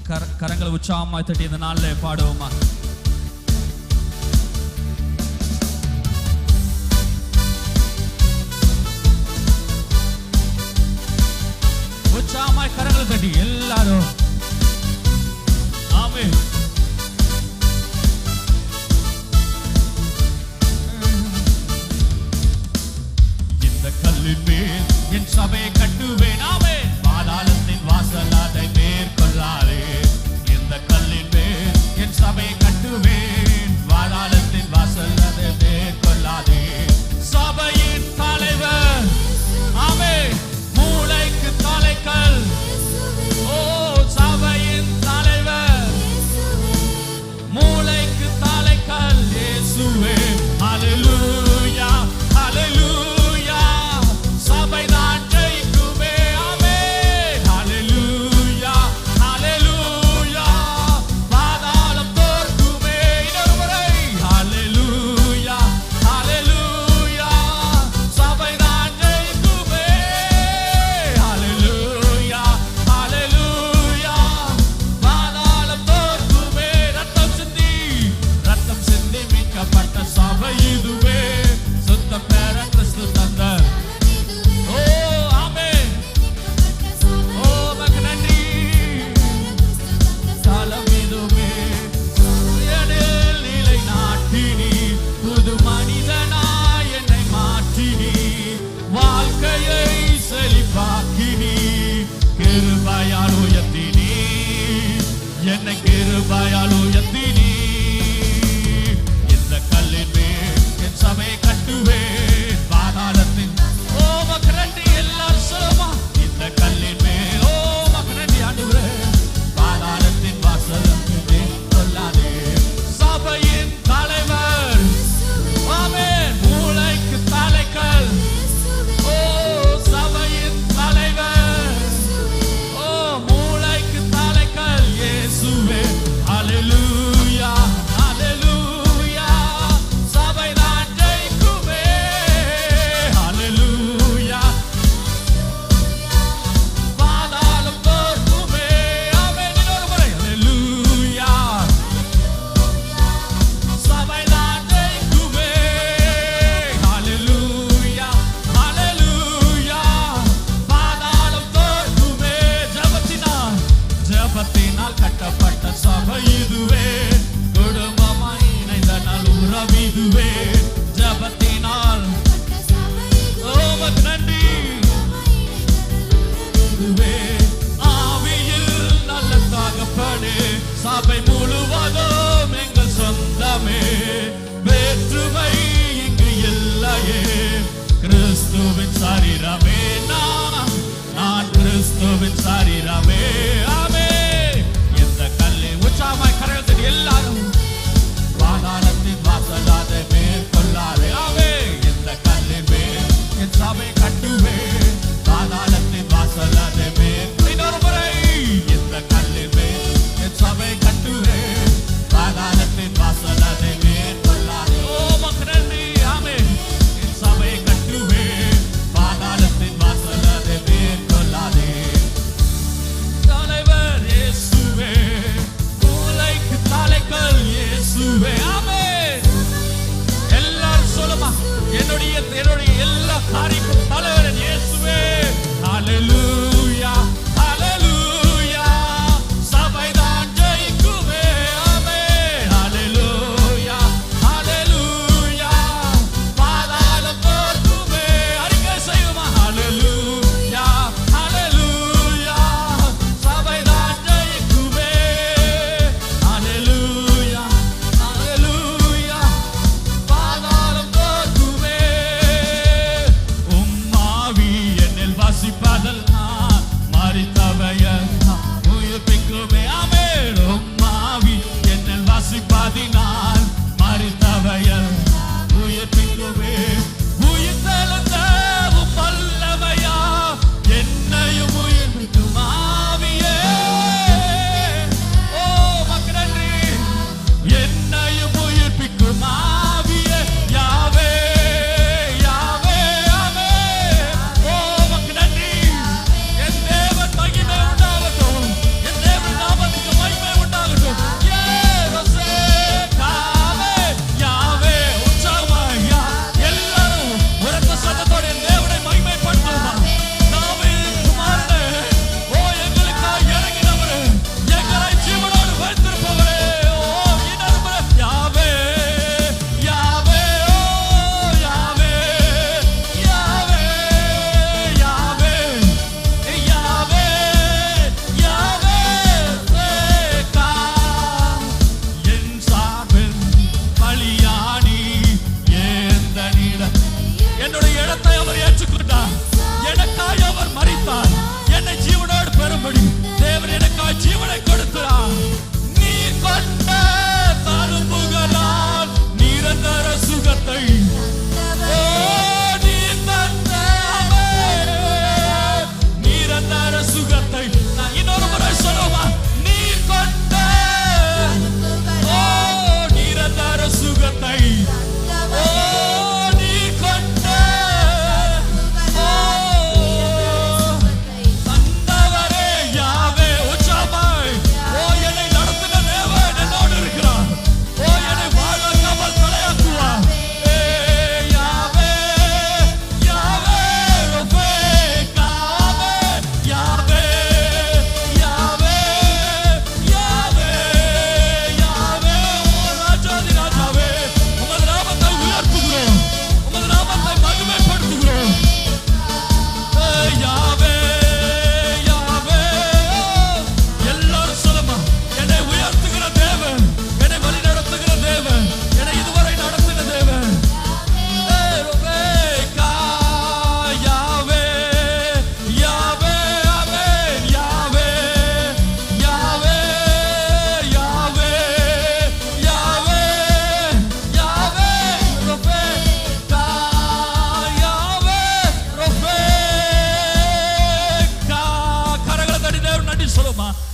கரங்களை உற்சாகமாய் தட்டி இந்த நாளில் பாடுவோமா? உற்சாகமாய் கரங்களை தட்டி எல்லாரும் ஆமென். இந்த கல்லின் மேல் என் சபையை கட்டுவேன். ஆமென். பாதாளத்தின் வாசல் அதை மேற்கொள்ளாதே. இந்த கல்லின் மேல் என் சபையை கட்டுவேன். பாதாளத்தின் வாசல் அதை மேற்கொள்ளாதே. சபையின் தலைவர் ஆமென். மூளைக்கு தலைக்கல். ஓ சபையின் தலைவர் மூளைக்கு தலைக்கல் இயேசுவே. ஹல்லேலூயா ஹல்லேலூயா. சபைதான் ஜெயிக்குமே. ஆமென். ஹல்லேலூயா ஹல்லேலூயா. பாதாளம் தோற்குமே. இன்னொரு முறை ஹல்லேலூயா ஹல்லேலூயா. சபைதான் ஜெயிக்குமே. ஹல்லேலூயா ஹல்லேலூயா. பாதாளம் தோற்குமே. ரத்தம் சிந்தி மீட்கப்பட்ட சபை இதுவே. சுத்த பேர கிறிஸ்து தந்த ஓ ஆமென். ஓ மக்கு நன்றி. தலம் இதுவே. எனில் நிலை நாட்டினி. புது மனிதனாய் என்னை மாற்றினி. வாழ்க்கையை செழிப்பாக்கினி. கிருபையால் உயர்த்தினி. என்னை கிருபையால் உயர்த்தினி. இந்த கல்லின் மேல் என் சபையை கட்டுவேன். பாதாளத்தின் ஓ மக்கு நன்றி. எல்லாரும் சொல்லுமா? இந்த கல்லின் மேல் ஓ மக்கு நன்றி ஆண்டவரே. பாதாளத்தின் வாசல் மேற்கொள்ளாதே. சபையின் தலைவர் ஆமென். மூளைக்கு தலைக்கல். ஓ சபையின் தலைவர் ஓ மூளைக்கு தலைக்கல் இயேசுவே. ஹல்லேலூயா ஹல்லேலூயா. சபைதான் ஜெயிக்குமே. ஹல்லேலூயா. பாதாளம் தோற்குமே. ஆமென். இன்னொரு முறை ஹல்லேலூயா. சபைதான் ஜெயிக்குமே. ஹல்லேலூயா ஹல்லேலூயா. பாதாளம் தோற்குமே. ஜெபத்தினால் கட்டப்பட்ட சபை இதுவே. குடும்பமாய் இணைந்த நல்லுறவு இதுவே. ஜெபத்தினால் ஓ மக்கு நன்றி. இதுவே ஆவியில் நல்ல தகப்பனே. சபை முழுவதும் எங்கள் சொந்தமே. வேற்றுமை இங்கு இல்லையே. கிறிஸ்துவின் சரீரமே.